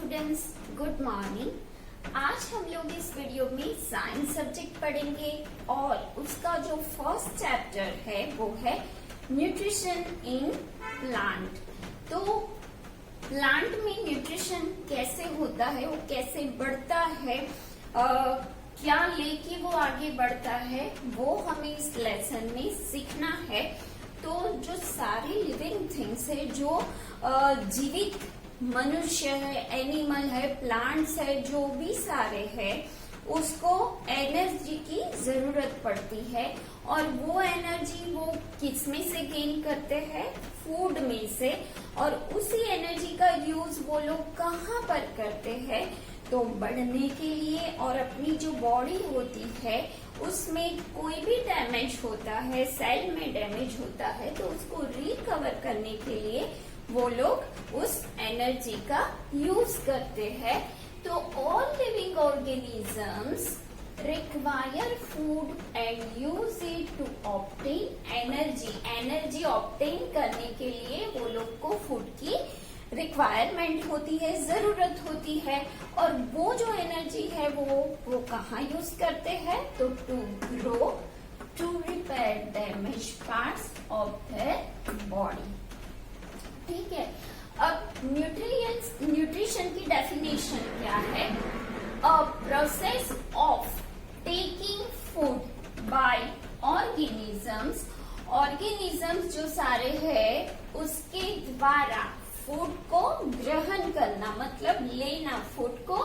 Students, good morning. आज हम लोग इस वीडियो में साइंस सब्जेक्ट पढ़ेंगे और उसका जो फर्स्ट चैप्टर है वो है न्यूट्रिशन इन प्लांट। तो प्लांट में न्यूट्रिशन कैसे होता है, वो कैसे बढ़ता है, क्या लेके वो आगे बढ़ता है, वो हमें इस लेसन में सीखना है। तो जो सारे लिविंग थिंग्स है, जो जीवित मनुष्य है, एनिमल है, प्लांट्स है, जो भी सारे हैं, उसको एनर्जी की जरूरत पड़ती है। और वो एनर्जी वो किस में से गेन करते हैं? फूड में से। और उसी एनर्जी का यूज वो लोग कहाँ पर करते हैं? तो बढ़ने के लिए। और अपनी जो बॉडी होती है उसमें कोई भी डैमेज होता है, सेल में डैमेज होता है, तो उसको रिकवर करने के लिए वो लोग उस एनर्जी का यूज करते हैं। तो all living organisms require food and use it to obtain energy. Energy obtain करने के लिए वो लोग को फूड की रिक्वायरमेंट होती है, जरूरत होती है। और वो जो एनर्जी है वो कहाँ यूज करते हैं? तो to grow, to repair damage parts of their body. ठीक है। अब न्यूट्रिशन की डेफिनेशन क्या है? A process of taking food by organisms. Organisms जो सारे हैं उसके द्वारा फूड को ग्रहण करना, मतलब लेना, फूड को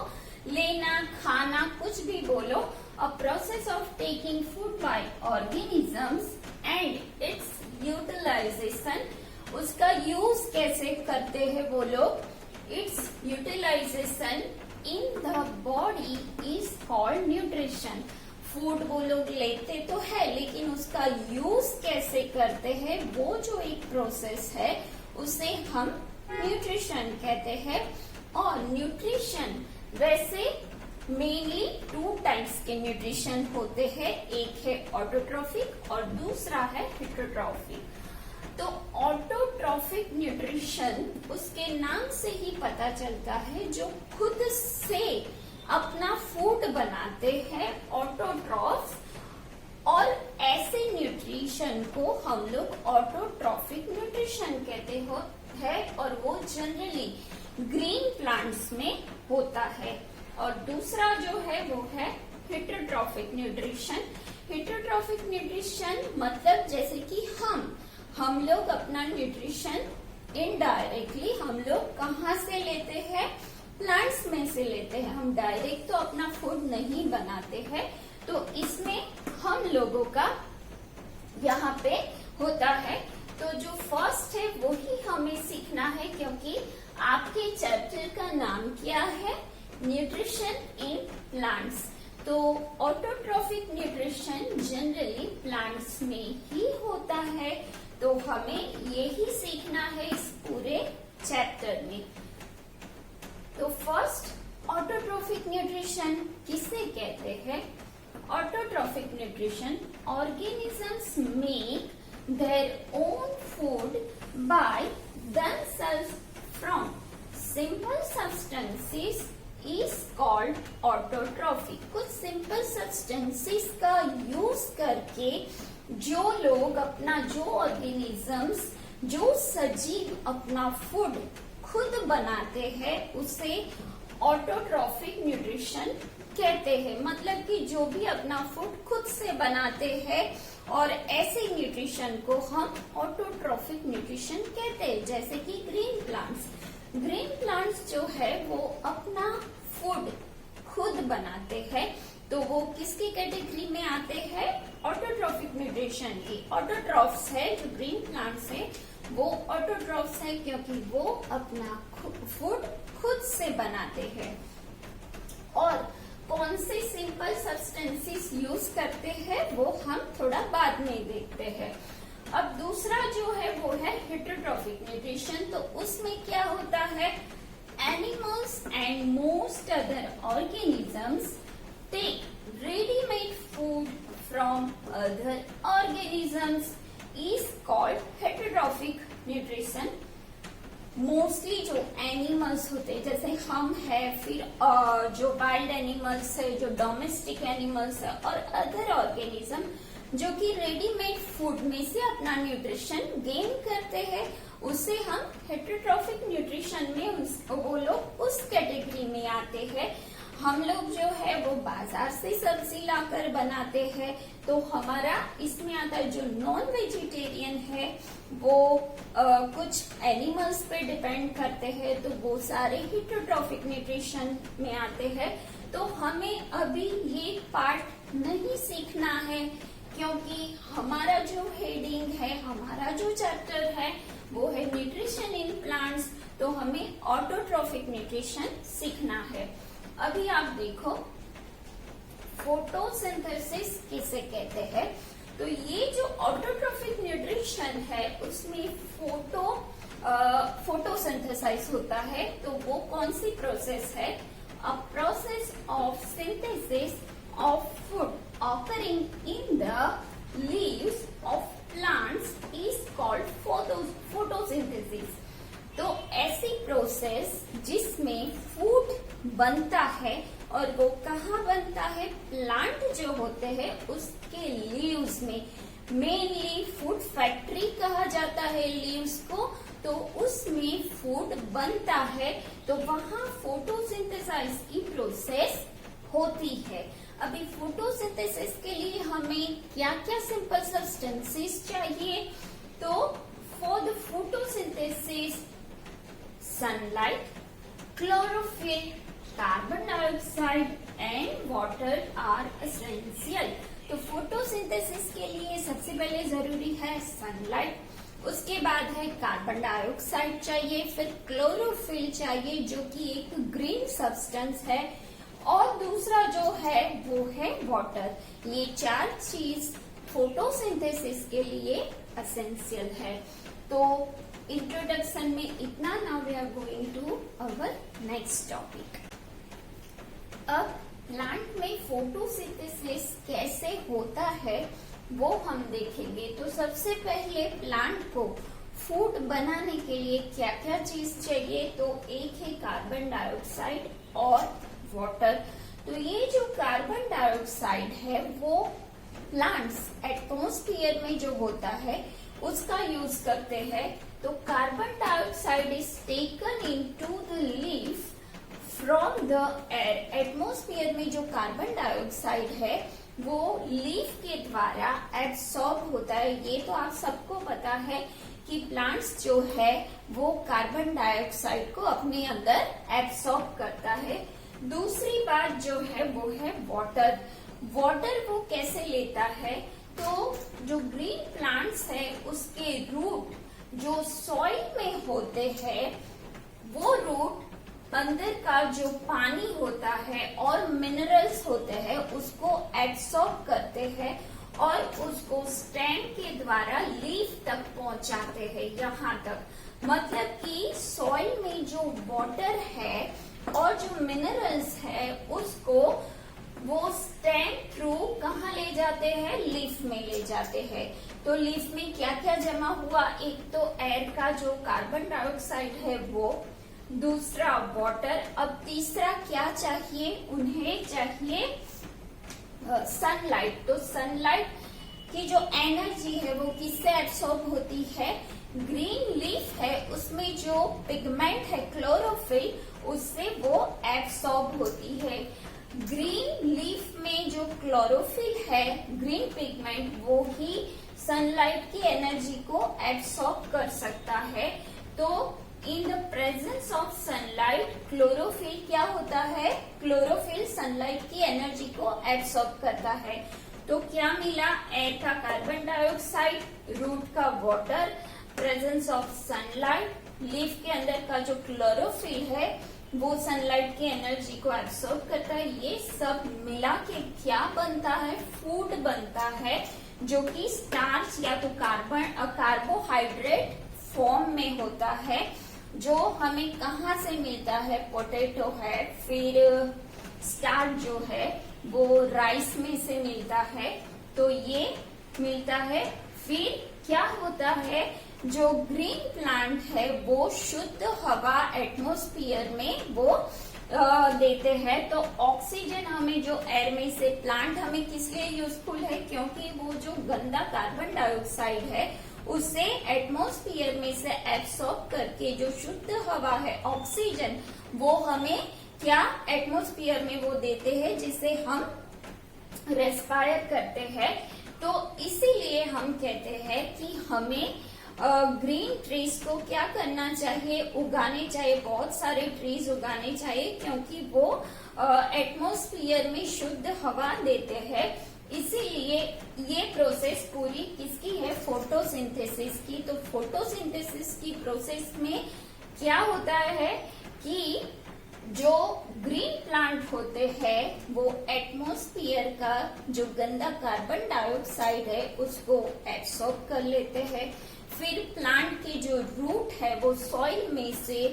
लेना, खाना, कुछ भी बोलो। A process of taking food by organisms and its utilisation. उसका यूज कैसे करते हैं वो लोग? Its utilisation in the body is called nutrition. Food वो लोग लेते तो है, लेकिन उसका यूज कैसे करते हैं, वो जो एक प्रोसेस है उसे हम न्यूट्रिशन कहते हैं। और न्यूट्रिशन वैसे मेनली 2 टाइप्स के न्यूट्रिशन होते हैं। एक है ऑटोट्रॉफिक और दूसरा है हेटेरोट्रॉफिक। तो ऑटोट्रॉफिक न्यूट्रिशन उसके नाम से ही पता चलता है, जो खुद से अपना फूड बनाते हैं, ऑटोट्रॉफ्स। और ऐसे न्यूट्रिशन को हम लोग ऑटोट्रॉफिक न्यूट्रिशन कहते हैं। और वो जनरली ग्रीन प्लांट्स में होता है। और दूसरा जो है वो है हेटेरोट्रॉफिक न्यूट्रिशन। हेटेरोट्रॉफिक न्यूट्रिशन मतलब जैसे कि हम लोग अपना न्यूट्रिशन इनडायरेक्टली हम लोग कहाँ से लेते हैं? प्लांट्स में से लेते हैं। हम डायरेक्ट तो अपना फूड नहीं बनाते हैं। तो इसमें हम लोगों का यहाँ पे होता है। तो जो फर्स्ट है वो ही हमें सीखना है, क्योंकि आपके चैप्टर का नाम क्या है? Nutrition in plants. तो ऑटोट्रॉफिक न्यूट्रिशन जनरली प्लांट्स में ही होता है। तो हमें यही सीखना है इस पूरे चैप्टर में। तो फर्स्ट, ऑटोट्रॉफिक न्यूट्रिशन किसे कहते हैं? Autotrophic nutrition, organisms make their own food by themselves from simple substances is called autotrophic. कुछ सिंपल सब्सटेंसेस का यूज करके जो लोग अपना, जो ऑर्गेनिजम्स, जो सजीव अपना फूड खुद बनाते हैं, उसे ऑटोट्रॉफिक न्यूट्रिशन कहते हैं। मतलब कि जो भी अपना फूड खुद से बनाते हैं, और ऐसे न्यूट्रिशन को हम ऑटोट्रॉफिक न्यूट्रिशन कहते हैं। जैसे कि ग्रीन प्लांट्स। ग्रीन प्लांट्स जो है वो अपना फूड खुद बनाते हैं। तो वो किसकी कैटेगरी में आते हैं? ऑटोट्रॉफिक न्यूट्रिशन की। ऑटोट्रॉफ्स है जो ग्रीन प्लांट्स है, वो ऑटोट्रॉफ्स है क्योंकि वो अपना फूड खुद से बनाते हैं। और कौन से सिंपल सब्सटेंसेस यूज करते हैं वो हम थोड़ा बाद में देखते हैं। अब दूसरा जो है वो है हेटेरोट्रॉफिक न्यूट्रिशन। तो उसमें क्या होता है? Animals and most other organisms take ready-made food from other organisms is called heterotrophic nutrition. Mostly जो एनिमल्स होते हैं जैसे हम है, फिर जो वाइल्ड एनिमल्स है, जो डोमेस्टिक एनिमल्स है और अदर ऑर्गेनिज्म जो कि रेडीमेड फूड में से अपना न्यूट्रिशन गेन करते हैं, उसे हम हेटेरोट्रॉफिक न्यूट्रिशन में वो लोग उस कैटेगरी में आते हैं। हम लोग जो है वो बाजार से सब्जी लाकर बनाते हैं, तो हमारा इसमें आता है जो नॉन वेजिटेरियन है वो कुछ एनिमल्स पे डिपेंड करते हैं, तो वो सारे हेटेरोट्रॉफिक न्यूट्रिशन में आते हैं। तो हमें अभी ये पार्ट नहीं सीखना है, क्योंकि हमारा जो हेडिंग है, हमारा जो चैप्टर है वो है न्यूट्रिशन इन प्लांट्स, तो हमें ऑटोट्रॉफिक न्यूट्रिशन सीखना है। अभी आप देखो फोटोसिंथेसिस किसे कहते हैं, तो ये जो ऑटोट्रॉफिक न्यूट्रिशन है उसमें फोटोसिंथेसाइज होता है। तो वो कौन सी प्रोसेस है? A process of synthesis of food occurring in the leaves of plants is called photosynthesis. तो ऐसी प्रोसेस जिसमें फूड बनता है, और वो कहाँ बनता है? प्लांट जो होते हैं उसके लीव्स में। मेनली फूड फैक्ट्री कहा जाता है लीव्स को, तो उसमें फूड बनता है, तो वहाँ फोटोसिंथेसाइज की प्रोसेस होती है। अभी फोटोसिंथेसिस के लिए हमें क्या क्या सिंपल सब्सटेंसेस चाहिए? तो for the photosynthesis sunlight, chlorophyll, carbon dioxide and water are essential। तो फोटोसिंथेसिस के लिए सबसे पहले जरूरी है सनलाइट, उसके बाद है कार्बन डाइऑक्साइड चाहिए, फिर क्लोरोफिल चाहिए जो कि एक ग्रीन सब्सटेंस है, और दूसरा जो है वो है वाटर। ये चार चीज फोटोसिंथेसिस के लिए एसेंशियल है। तो इंट्रोडक्शन में इतना। Now we are going to our next topic. अब प्लांट में फोटोसिंथेसिस कैसे होता है वो हम देखेंगे। तो सबसे पहले प्लांट को फूड बनाने के लिए क्या क्या चीज चाहिए? तो एक है कार्बन डाइऑक्साइड और वाटर। तो ये जो कार्बन डाइऑक्साइड है वो प्लांट्स एटमॉस्फेयर में जो होता है उसका यूज करते हैं। तो carbon dioxide is taken into the leaf from the air. Atmosphere में जो कार्बन डाइऑक्साइड है वो लीफ के द्वारा एब्सॉर्ब होता है। ये तो आप सबको पता है कि प्लांट्स जो है वो कार्बन डाइऑक्साइड को अपने अंदर एब्सॉर्ब करता है। दूसरी बात जो है वो है वाटर। वाटर वो कैसे लेता है? तो जो ग्रीन प्लांट्स है उसके रूट जो सॉइल में होते हैं, वो रूट अंदर का जो पानी होता है और मिनरल्स होते हैं उसको एब्सॉर्ब करते हैं और उसको स्टेम के द्वारा लीफ तक पहुंचाते हैं। यहाँ तक मतलब कि सॉइल में जो वाटर है और जो मिनरल्स है उसको वो स्टेम थ्रू कहाँ ले जाते हैं? लीफ में ले जाते हैं। तो लीफ में क्या क्या जमा हुआ? एक तो एयर का जो कार्बन डाइऑक्साइड है वो, दूसरा वाटर, अब तीसरा क्या चाहिए? उन्हें चाहिए सनलाइट। तो सनलाइट की जो एनर्जी है वो किससे एब्सॉर्ब होती है? ग्रीन लीफ है उसमें जो पिगमेंट है क्लोरोफिल, उससे वो एब्सॉर्ब होती है। ग्रीन लीफ में जो क्लोरोफिल है, ग्रीन पिगमेंट, वो ही सनलाइट की एनर्जी को एब्सॉर्ब कर सकता है। तो in the presence of sunlight chlorophyll क्या होता है? क्लोरोफिल सनलाइट की एनर्जी को एब्सॉर्ब करता है। तो क्या मिला? एयर का कार्बन डाइऑक्साइड, रूट का water, presence of sunlight, leaf के अंदर का जो क्लोरोफिल है वो सनलाइट की एनर्जी को एब्सॉर्ब करता है। ये सब मिला के क्या बनता है? फूड बनता है, जो कि स्टार्च या तो कार्बोहाइड्रेट फॉर्म में होता है, जो हमें कहाँ से मिलता है? पोटैटो है, फिर स्टार्च जो है वो राइस में से मिलता है, तो ये मिलता है। फिर क्या होता है? जो ग्रीन प्लांट है वो शुद्ध हवा एटमॉस्फेयर में वो देते हैं। तो ऑक्सीजन हमें जो एयर में से प्लांट हमें किस लिए यूजफुल है, क्योंकि वो जो गंदा कार्बन डाइऑक्साइड है उसे एटमॉस्फेयर में से एब्सॉर्ब करके जो शुद्ध हवा है ऑक्सीजन वो हमें क्या एटमॉस्फेयर में वो देते हैं, जिसे हम रेस्पायर करते हैं। तो इसीलिए हम कहते हैं कि हमें ग्रीन ट्रीज को क्या करना चाहिए, उगाने चाहिए, बहुत सारे ट्रीज उगाने चाहिए, क्योंकि वो एटमॉस्फेयर में शुद्ध हवा देते हैं। इसीलिए ये प्रोसेस पूरी किसकी है, फोटोसिंथेसिस की। तो फोटोसिंथेसिस की प्रोसेस में क्या होता है कि जो ग्रीन प्लांट होते हैं वो एटमॉस्फेयर का जो गंदा कार्बन डाइऑक्साइड है उसको एब्सॉर्ब कर लेते हैं। फिर प्लांट की जो रूट है वो सॉइल में से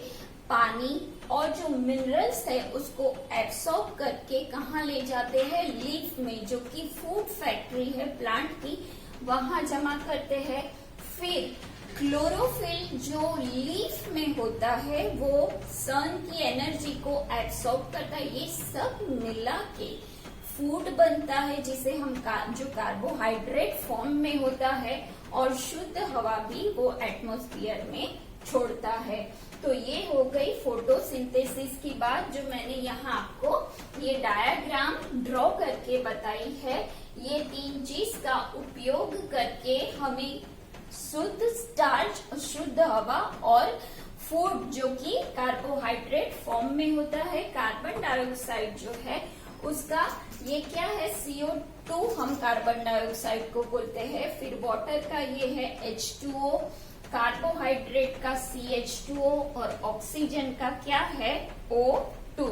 पानी और जो मिनरल्स है उसको एब्सॉर्ब करके कहाँ ले जाते हैं, लीफ में, जो कि फूड फैक्ट्री है प्लांट की, वहां जमा करते हैं। फिर क्लोरोफिल जो लीफ में होता है वो सन की एनर्जी को एब्सॉर्ब करता है। ये सब मिला के फूड बनता है, जिसे हम जो कार्बोहाइड्रेट फॉर्म में होता है, और शुद्ध हवा भी वो एटमॉस्फेयर में छोड़ता है। तो ये हो गई फोटोसिंथेसिस की बात, जो मैंने यहाँ आपको ये डायग्राम ड्रॉ करके बताई है। ये 3 चीज का उपयोग करके हमें शुद्ध स्टार्च, शुद्ध हवा और फूड जो कि कार्बोहाइड्रेट फॉर्म में होता है, कार्बन डाइऑक्साइड जो है उसका, ये क्या है, CO2 हम कार्बन डाइऑक्साइड को बोलते हैं। फिर वाटर का ये है H2O, कार्बोहाइड्रेट का CH2O और ऑक्सीजन का क्या है, O2।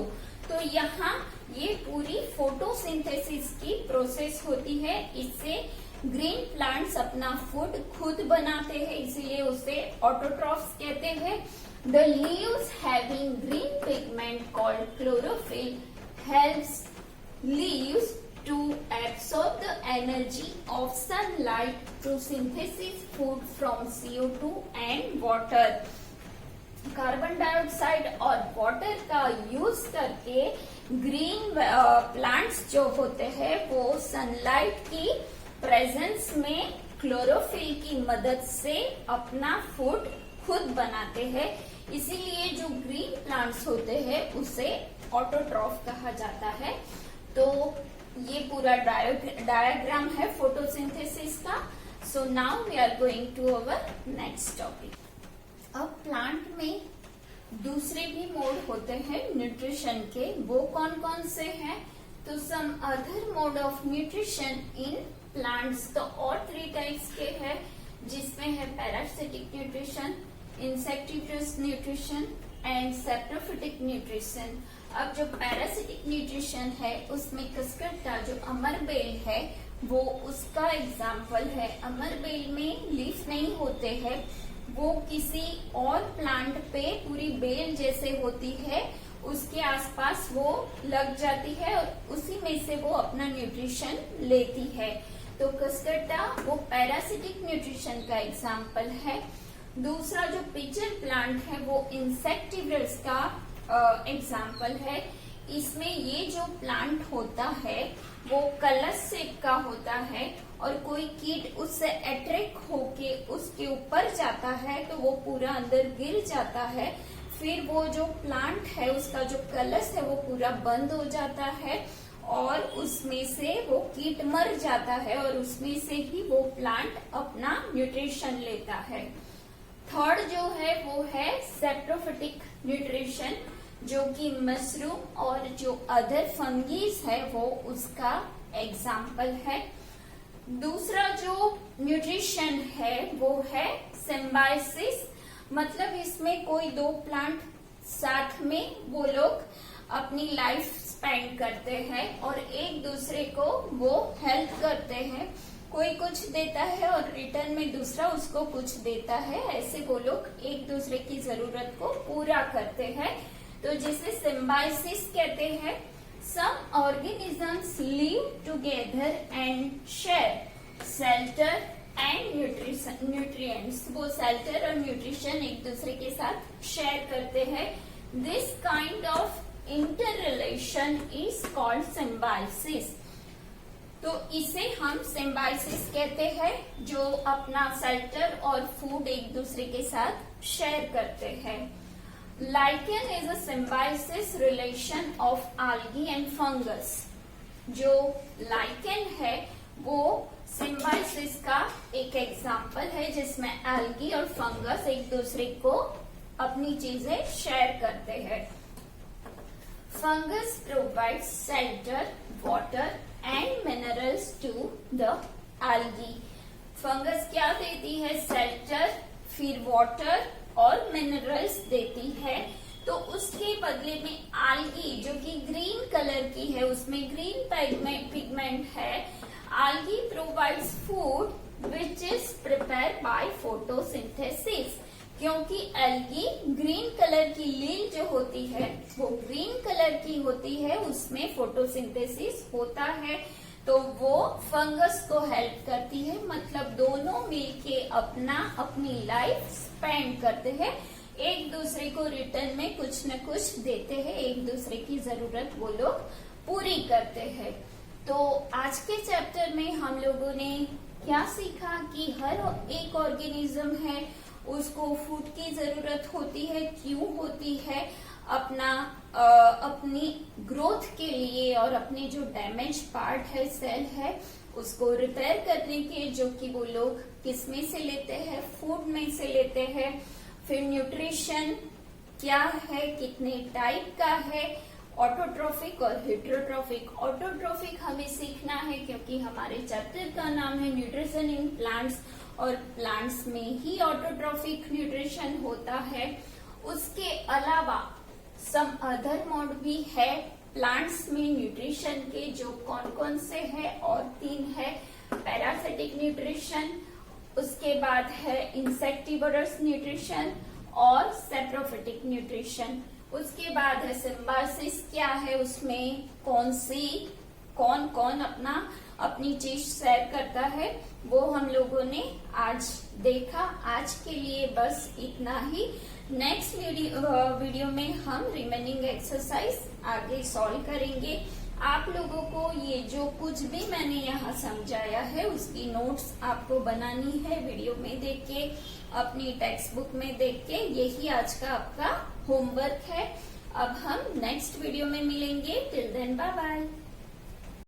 तो यहाँ ये पूरी फोटोसिंथेसिस की प्रोसेस होती है। इससे ग्रीन प्लांट्स अपना फूड खुद बनाते हैं, इसीलिए उसे ऑटोट्रॉफ्स कहते हैं। The leaves having green pigment called chlorophyll helps leaves to absorb the energy of sunlight to synthesis food from CO2 and water। Carbon dioxide और वाटर का यूज करके ग्रीन प्लांट्स जो होते हैं वो सनलाइट की प्रेजेंस में क्लोरोफिल की मदद से अपना फूड खुद बनाते हैं। इसीलिए जो ग्रीन प्लांट्स होते हैं उसे ऑटोट्रॉफ कहा जाता है। तो ये पूरा डायग्राम है फोटोसिंथेसिस का। So now we are going to our next topic. अब प्लांट में दूसरे भी मोड होते हैं न्यूट्रिशन के, वो कौन कौन से हैं? तो some other mode of nutrition in plants, तो और 3 टाइप्स के हैं, जिसमें है parasitic nutrition, insectivorous nutrition and saprophytic nutrition. अब जो पैरासिटिक न्यूट्रिशन है उसमें कस्कर्टा जो अमरबेल है वो उसका एग्जाम्पल है। अमरबेल में लीफ नहीं होते हैं, वो किसी और प्लांट पे पूरी बेल जैसे होती है, उसके आसपास वो लग जाती है और उसी में से वो अपना न्यूट्रिशन लेती है। तो कस्कर्टा वो पैरासिटिक न्यूट्रिशन का एग्जाम्पल है। दूसरा जो पिजन प्लांट है वो इंसेक्टिवियर्स का एग्जाम्पल है। इसमें ये जो प्लांट होता है वो कलश शेप का होता है और कोई कीट उससे अट्रैक्ट होके उसके ऊपर जाता है तो वो पूरा अंदर गिर जाता है। फिर वो जो प्लांट है उसका जो कलश है वो पूरा बंद हो जाता है और उसमें से वो कीट मर जाता है और उसमें से ही वो प्लांट अपना न्यूट्रिशन लेता है। थर्ड जो है वो है सैप्रोफिटिक न्यूट्रिशन, जो कि मशरूम और जो अदर फंगीज है वो उसका एग्जाम्पल है। दूसरा जो न्यूट्रिशन है वो है सिम्बायोसिस, मतलब इसमें कोई 2 प्लांट साथ में वो लोग अपनी लाइफ स्पेंड करते हैं और एक दूसरे को वो हेल्प करते हैं। कोई कुछ देता है और रिटर्न में दूसरा उसको कुछ देता है, ऐसे वो लोग एक दूसरे की जरूरत को पूरा करते हैं, तो जिसे सिम्बायोसिस कहते हैं। Some organisms live together and share shelter, and nutrients, वो शेल्टर और न्यूट्रिशन एक दूसरे के साथ शेयर करते हैं। This kind of interrelation is called symbiosis. तो इसे हम सिम्बायोसिस कहते हैं, जो अपना शेल्टर और फूड एक दूसरे के साथ शेयर करते हैं। Lichen is a symbiosis relation of algae and fungus. जो लाइकेन है वो सिम्बायोसिस का एक एग्जाम्पल है, जिसमें algae और फंगस एक दूसरे को अपनी चीजें शेयर करते हैं। Fungus provides shelter, water and minerals to the algae। Fungus क्या देती है? शेल्टर, फिर वाटर और मिनरल्स देती है। तो उसके बदले में algae, जो कि ग्रीन कलर की है, उसमें ग्रीन पिगमेंट है। algae provides food which is prepared by photosynthesis। क्योंकि एल्गी ग्रीन कलर की लील जो होती है वो ग्रीन कलर की होती है, उसमें फोटोसिंथेसिस होता है, तो वो फंगस को हेल्प करती है। मतलब दोनों मिलके अपनी लाइफ स्पेंड करते हैं, एक दूसरे को रिटर्न में कुछ न कुछ देते हैं, एक दूसरे की जरूरत वो लोग पूरी करते हैं। तो आज के चैप्टर में हम लोगों ने क्या सीखा कि हर एक ऑर्गेनिज्म है उसको फूड की जरूरत होती है। क्यों होती है? अपनी ग्रोथ के लिए और अपने जो डैमेज पार्ट है, सेल है, उसको रिपेयर करने के, जो कि वो लोग किस में से लेते हैं? फूड में से लेते हैं। फिर न्यूट्रिशन क्या है, कितने टाइप का है, ऑटोट्रोफिक और हेटेरोट्रोफिक। ऑटोट्रोफिक हमें सीखना है क्योंकि हमारे चैप्टर का नाम है न्यूट्रिशन इन प्लांट्स, और प्लांट्स में ही ऑटोट्रोफिक न्यूट्रिशन होता है। उसके अलावा सम अदर मोड भी है प्लांट्स में न्यूट्रिशन के, जो कौन कौन से है, और 3 है। पैरासिटिक न्यूट्रिशन, उसके बाद है इंसेक्टिवरस न्यूट्रिशन और सेप्रोफिटिक न्यूट्रिशन। उसके बाद है सिम्बायोसिस क्या है, उसमें कौन कौन अपनी चीज शेयर करता है, वो हम लोगों ने आज देखा। आज के लिए बस इतना ही। नेक्स्ट वीडियो में हम रिमेनिंग एक्सरसाइज आगे सॉल्व करेंगे। आप लोगों को ये जो कुछ भी मैंने यहाँ समझाया है उसकी नोट्स आपको बनानी है, वीडियो में देख के, अपनी टेक्स्ट बुक में देख के। यही आज का आपका होमवर्क है। अब हम नेक्स्ट वीडियो में मिलेंगे। Till then bye bye.